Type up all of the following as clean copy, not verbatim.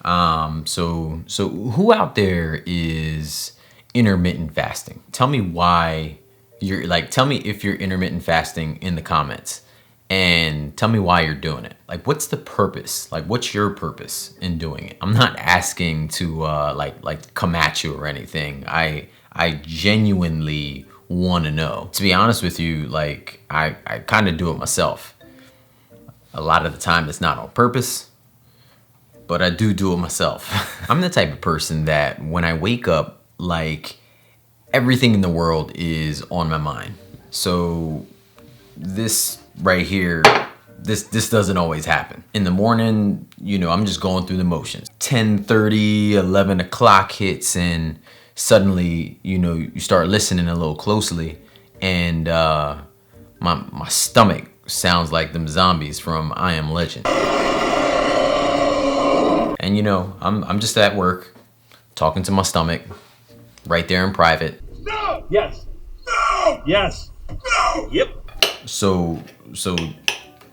So who out there is intermittent fasting? Tell me why you're like, tell me if you're intermittent fasting in the comments, and tell me why you're doing it. Like, what's the purpose? Like, what's your purpose in doing it? I'm not asking to like come at you or anything. I genuinely want to know. To be honest with you, like I kind of do it myself. A lot of the time it's not on purpose, but I do it myself. I'm the type of person that when I wake up, like everything in the world is on my mind. So this right here, this doesn't always happen. In the morning, you know, I'm just going through the motions. 10:30, 11 o'clock hits, and suddenly, you know, you start listening a little closely, and my stomach sounds like them zombies from I Am Legend. And you know, I'm just at work, talking to my stomach, right there in private. No! Yes. No! Yes. No! Yep. So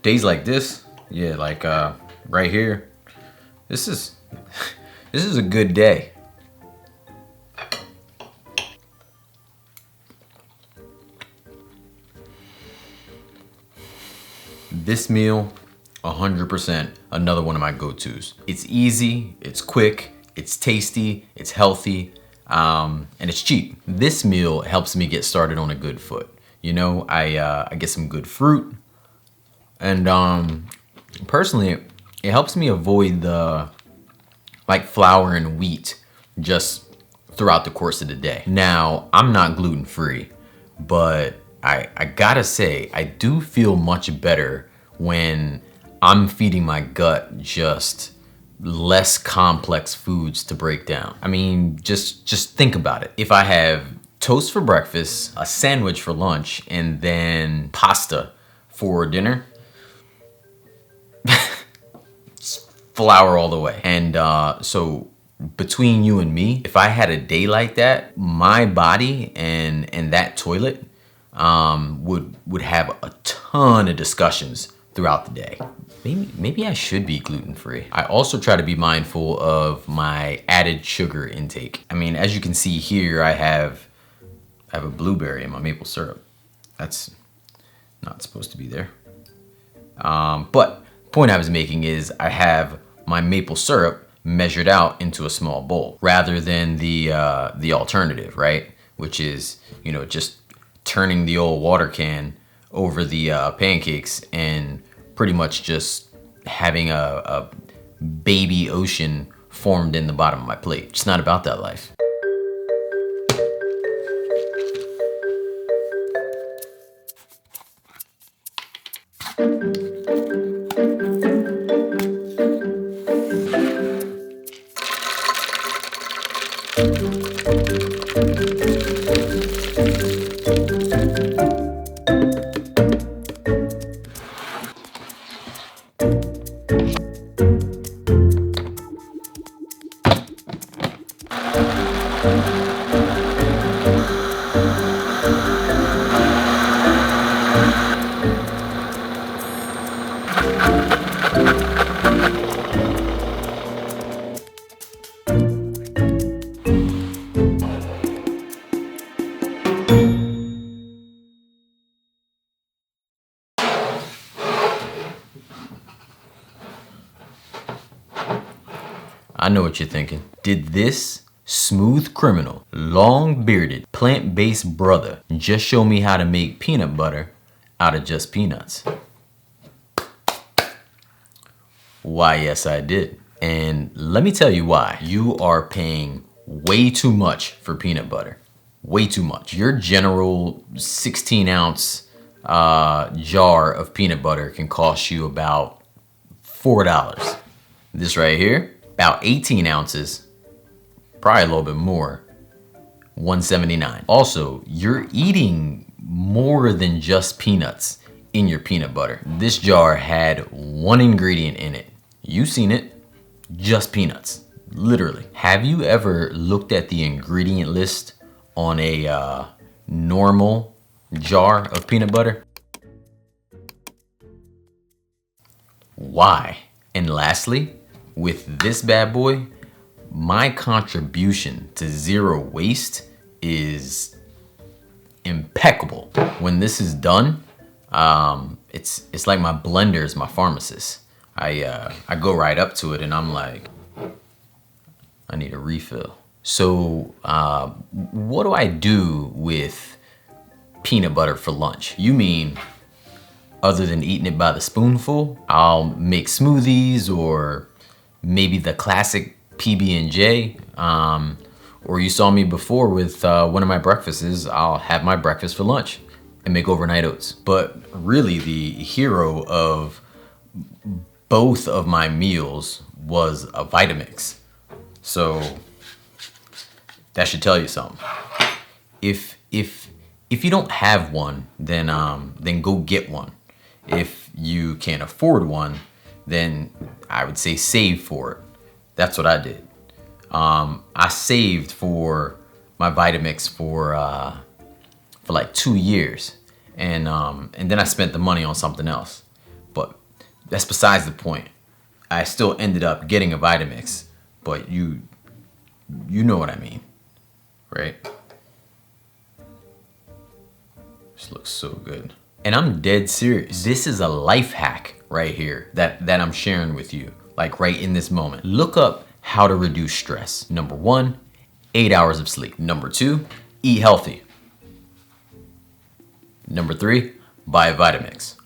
days like this, yeah, like right here, this is a good day. This meal, 100% another one of my go-tos. It's easy, it's quick, it's tasty, it's healthy, and it's cheap. This meal helps me get started on a good foot. You know, I get some good fruit, and personally, it helps me avoid the like flour and wheat just throughout the course of the day. Now, I'm not gluten-free, but I gotta say, I do feel much better when I'm feeding my gut just less complex foods to break down. I mean, just think about it. If I have toast for breakfast, a sandwich for lunch, and then pasta for dinner, flour all the way. And so between you and me, if I had a day like that, my body and that toilet would have a ton of discussions throughout the day. Maybe I should be gluten-free. I also try to be mindful of my added sugar intake. I mean, as you can see here, I have a blueberry in my maple syrup. That's not supposed to be there. But the point I was making is I have my maple syrup measured out into a small bowl rather than the alternative, right? Which is, you know, just turning the old water can over the pancakes and pretty much just having a baby ocean formed in the bottom of my plate. It's not about that life. I know what you're thinking. Did this smooth criminal, long-bearded, plant-based brother just show me how to make peanut butter out of just peanuts? Why, yes, I did. And let me tell you why. You are paying way too much for peanut butter. Way too much. Your general 16-ounce jar of peanut butter can cost you about $4. This right here, about 18 ounces, probably a little bit more, $1.79. Also, you're eating more than just peanuts in your peanut butter. This jar had one ingredient in it. You've seen it, just peanuts, literally. Have you ever looked at the ingredient list on a normal jar of peanut butter? Why? And lastly, with this bad boy, my contribution to zero waste is impeccable. When this is done, it's like my blender is my pharmacist. I go right up to it and I'm like, I need a refill. So what do I do with peanut butter for lunch? You mean other than eating it by the spoonful? I'll make smoothies, or maybe the classic PB&J. Or you saw me before with one of my breakfasts. I'll have my breakfast for lunch and make overnight oats. But really the hero of both of my meals was a Vitamix. So that should tell you something. If you don't have one, then go get one. If you can't afford one, then I would say save for it. That's what I did. I saved for my Vitamix for like 2 years, and then I spent the money on something else. But that's besides the point. I still ended up getting a Vitamix, but you know what I mean, right? This looks so good. And I'm dead serious. This is a life hack right here that I'm sharing with you, like right in this moment. Look up how to reduce stress. Number 1, 8 hours of sleep. Number 2, eat healthy. Number 3, buy a Vitamix.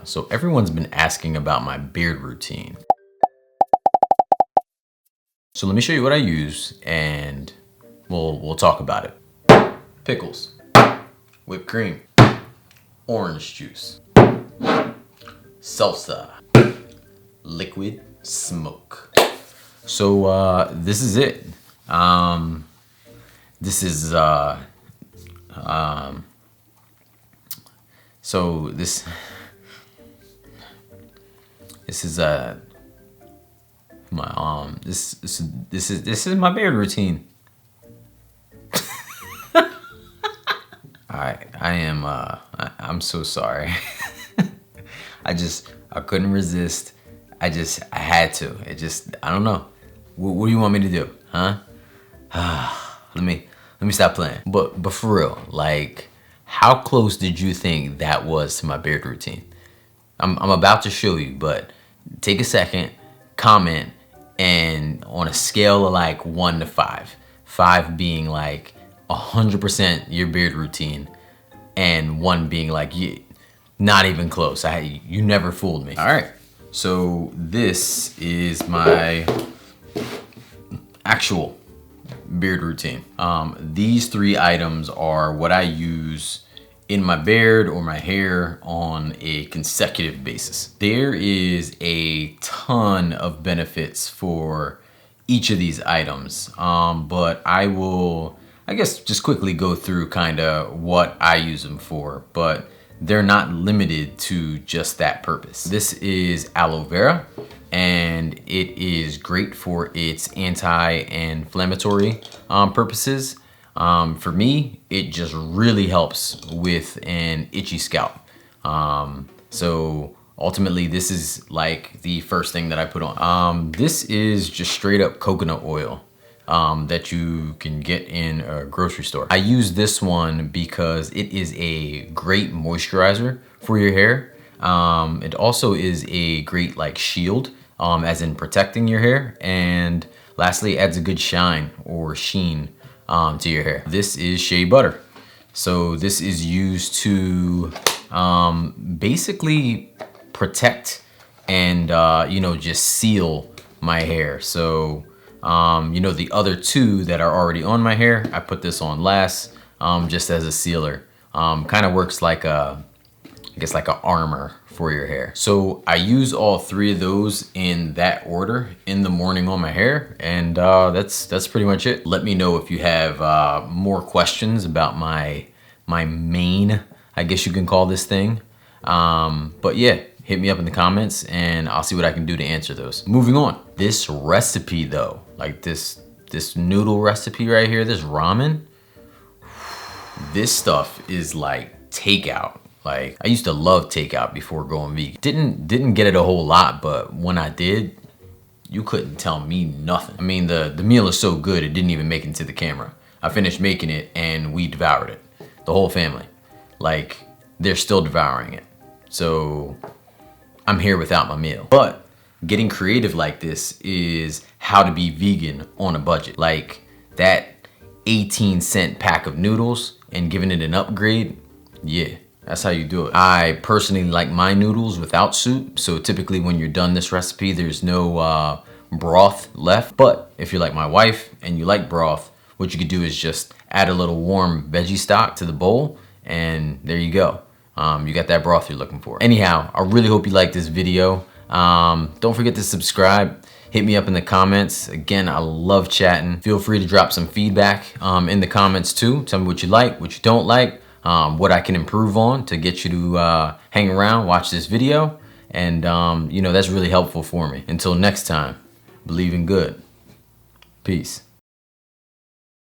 So everyone's been asking about my beard routine. So let me show you what I use, and we'll talk about it. Pickles, whipped cream, orange juice, salsa, liquid smoke. So this is it. This is so this is my this is my beard routine. I'm so sorry. I couldn't resist. I had to. I don't know. What do you want me to do, huh? Let me stop playing. But for real, like, how close did you think that was to my beard routine? I'm about to show you, but take a second, comment, and on a scale of like 1 to 5, 5 being like 100% your beard routine, and 1 being like not even close. You never fooled me. All right, so this is my actual beard routine. These 3 items are what I use in my beard or my hair on a consecutive basis. There is a ton of benefits for each of these items, but I will, I guess, just quickly go through kind of what I use them for, but they're not limited to just that purpose. This is aloe vera, and it is great for its anti-inflammatory purposes. For me, it just really helps with an itchy scalp. So ultimately, this is like the first thing that I put on. This is just straight up coconut oil that you can get in a grocery store. I use this one because it is a great moisturizer for your hair. It also is a great like shield, as in protecting your hair. And lastly, it adds a good shine or sheen to your hair. This is shea butter. So this is used to basically protect and just seal my hair. So the other two that are already on my hair, I put this on last, just as a sealer. Kind of works like I guess like an armor for your hair. So I use all three of those in that order in the morning on my hair, and that's pretty much it. Let me know if you have more questions about my main, I guess you can call this thing. But yeah, hit me up in the comments and I'll see what I can do to answer those. Moving on. This recipe though, like this noodle recipe right here, this ramen, this stuff is like takeout. Like, I used to love takeout before going vegan. Didn't get it a whole lot, but when I did, you couldn't tell me nothing. I mean, the meal is so good, it didn't even make it into the camera. I finished making it and we devoured it. The whole family. Like, they're still devouring it. So, I'm here without my meal. But getting creative like this is how to be vegan on a budget. Like, that 18-cent pack of noodles and giving it an upgrade, yeah. That's how you do it. I personally like my noodles without soup. So typically when you're done this recipe, there's no broth left. But if you're like my wife and you like broth, what you could do is just add a little warm veggie stock to the bowl and there you go. You got that broth you're looking for. Anyhow, I really hope you liked this video. Don't forget to subscribe. Hit me up in the comments. Again, I love chatting. Feel free to drop some feedback in the comments too. Tell me what you like, what you don't like. What I can improve on to get you to hang around, watch this video, and that's really helpful for me. Until next time, believe in good. Peace.